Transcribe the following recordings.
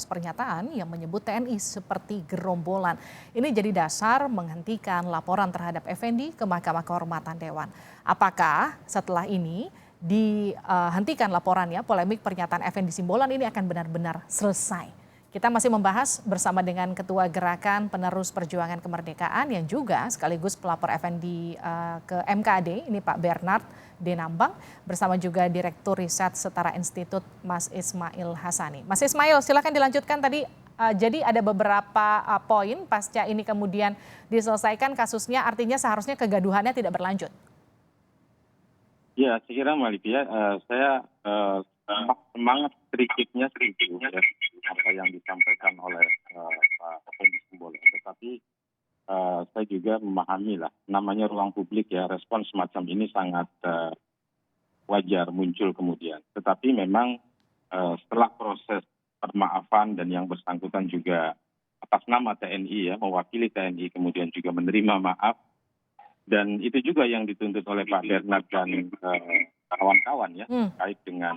Pernyataan yang menyebut TNI seperti gerombolan. Ini jadi dasar menghentikan laporan terhadap Effendi ke Mahkamah Kehormatan Dewan. Apakah setelah ini dihentikan laporannya, polemik pernyataan Effendi Simbolon ini akan benar-benar selesai? Kita masih membahas bersama dengan Ketua Gerakan Penerus Perjuangan Kemerdekaan yang juga sekaligus pelapor Effendi ke MKAD, ini Pak Bernard Denambang, bersama juga Direktur Riset Setara Institut Mas Ismail Hassani. Mas Ismail, silakan dilanjutkan tadi. Jadi ada beberapa poin pasca ini kemudian diselesaikan kasusnya, artinya seharusnya kegaduhannya tidak berlanjut. Ya, saya kira Mbak Livia, saya semangat kritiknya ya, apa yang disampaikan oleh Pak Effendi Simbolon. Tetapi saya juga memahami lah, namanya ruang publik ya, respon semacam ini sangat wajar muncul kemudian. Tetapi memang setelah proses permaafan dan yang bersangkutan juga atas nama TNI ya, mewakili TNI kemudian juga menerima maaf, dan itu juga yang dituntut oleh Pak Bernard dan kawan-kawan ya, terkait dengan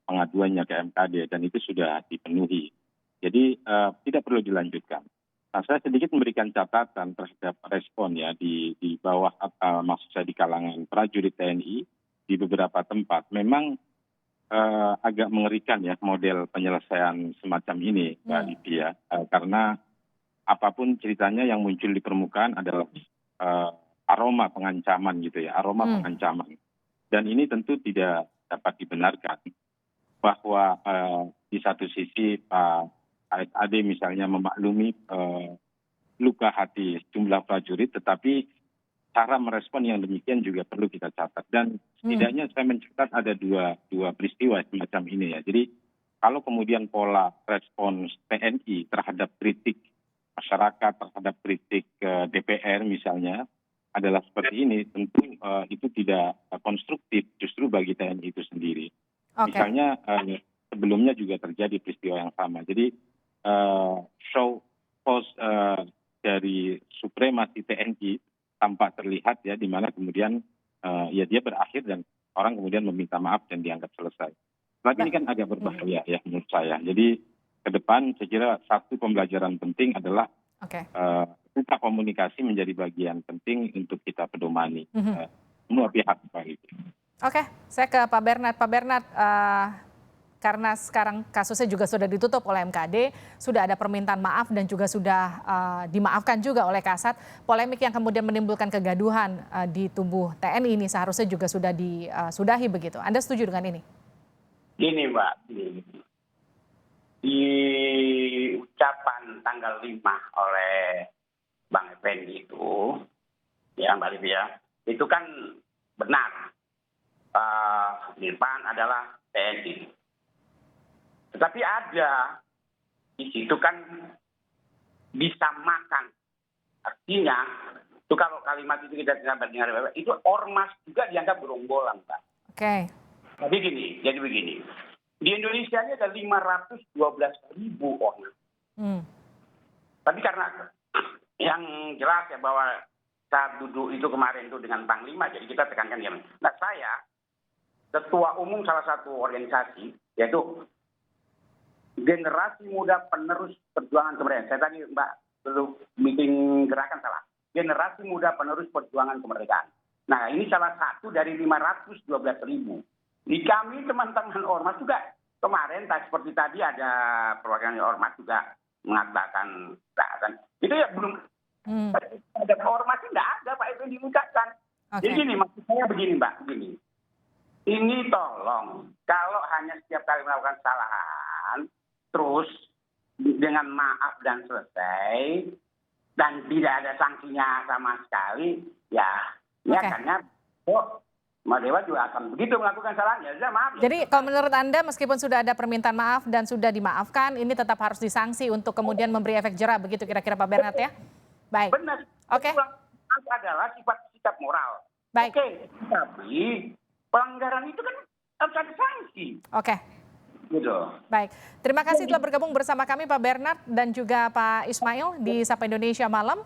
pengaduannya ke MKD, dan itu sudah dipenuhi. Jadi tidak perlu dilanjutkan. Nah, saya sedikit memberikan catatan terhadap respon ya di bawah, maksud saya di kalangan prajurit TNI di beberapa tempat. Memang agak mengerikan ya model penyelesaian semacam ini, Mbak Livia, karena apapun ceritanya yang muncul di permukaan adalah aroma pengancaman gitu ya, aroma pengancaman. Dan ini tentu tidak dapat dibenarkan bahwa di satu sisi Pak ASAD misalnya memaklumi luka hati jumlah prajurit, tetapi cara merespon yang demikian juga perlu kita catat. Dan setidaknya saya mencatat ada dua peristiwa semacam ini ya. Jadi kalau kemudian pola respons TNI terhadap kritik masyarakat, terhadap kritik DPR misalnya adalah seperti ini, tentu itu tidak konstruktif justru bagi TNI itu sendiri. Misalnya sebelumnya juga terjadi peristiwa yang sama. Jadi show pose dari supremasi TNI tampak terlihat ya, di mana kemudian ya dia berakhir dan orang kemudian meminta maaf dan dianggap selesai. Lagi ini kan agak berbahaya ya menurut saya. Jadi ke depan saya kira satu pembelajaran penting adalah kita komunikasi menjadi bagian penting untuk kita pedomani semua pihak. Oke, saya ke Pak Bernard. Pak Bernard, karena sekarang kasusnya juga sudah ditutup oleh MKD, sudah ada permintaan maaf dan juga sudah dimaafkan juga oleh Kasat. Polemik yang kemudian menimbulkan kegaduhan di tubuh TNI ini seharusnya juga sudah disudahi begitu. Anda setuju dengan ini? Gini Mbak, di ucapan tanggal 5 oleh Bang Effendi itu, ya Mbak Livia, itu kan benar. Irfan adalah TNI. Tetapi ada di situ kan bisa makan. Artinya, itu kalau kalimat itu kita tidak dengar, itu ormas juga dianggap gerombolan, Pak. Jadi begini. Di Indonesia ini ada 512.000 orang. Tapi karena yang jelas ya bahwa saat duduk itu kemarin itu dengan Panglima, jadi kita tekankan ya. Nah, saya ketua umum salah satu organisasi, yaitu Generasi Muda Penerus Perjuangan Kemerdekaan. Saya tadi Mbak belum meeting gerakan salah. Generasi Muda Penerus Perjuangan Kemerdekaan. Nah, ini salah satu dari 512.000. Di kami teman-teman ormas juga kemarin, seperti tadi ada perwakilan ormas juga mengatakan, itu ya belum ada ormas, tidak ada Pak Effendi mengucapkan. Jadi ini maksud saya begini Mbak, begini. Ini tolong, kalau hanya setiap kali melakukan kesalahan, terus dengan maaf dan selesai, dan tidak ada sanksinya sama sekali, ya akhirnya Dewa juga akan begitu melakukan kesalahan, ya sudah maaf. Jadi kalau menurut Anda meskipun sudah ada permintaan maaf dan sudah dimaafkan, ini tetap harus disanksi untuk kemudian memberi efek jerah, begitu kira-kira Pak Bernard ya? Baik. Benar. Itu adalah sikap moral. Baik. Tapi pelanggaran itu kan harus ada sanksi. Gitu. Baik, terima kasih telah bergabung bersama kami Pak Bernard dan juga Pak Ismail di Sapa Indonesia Malam.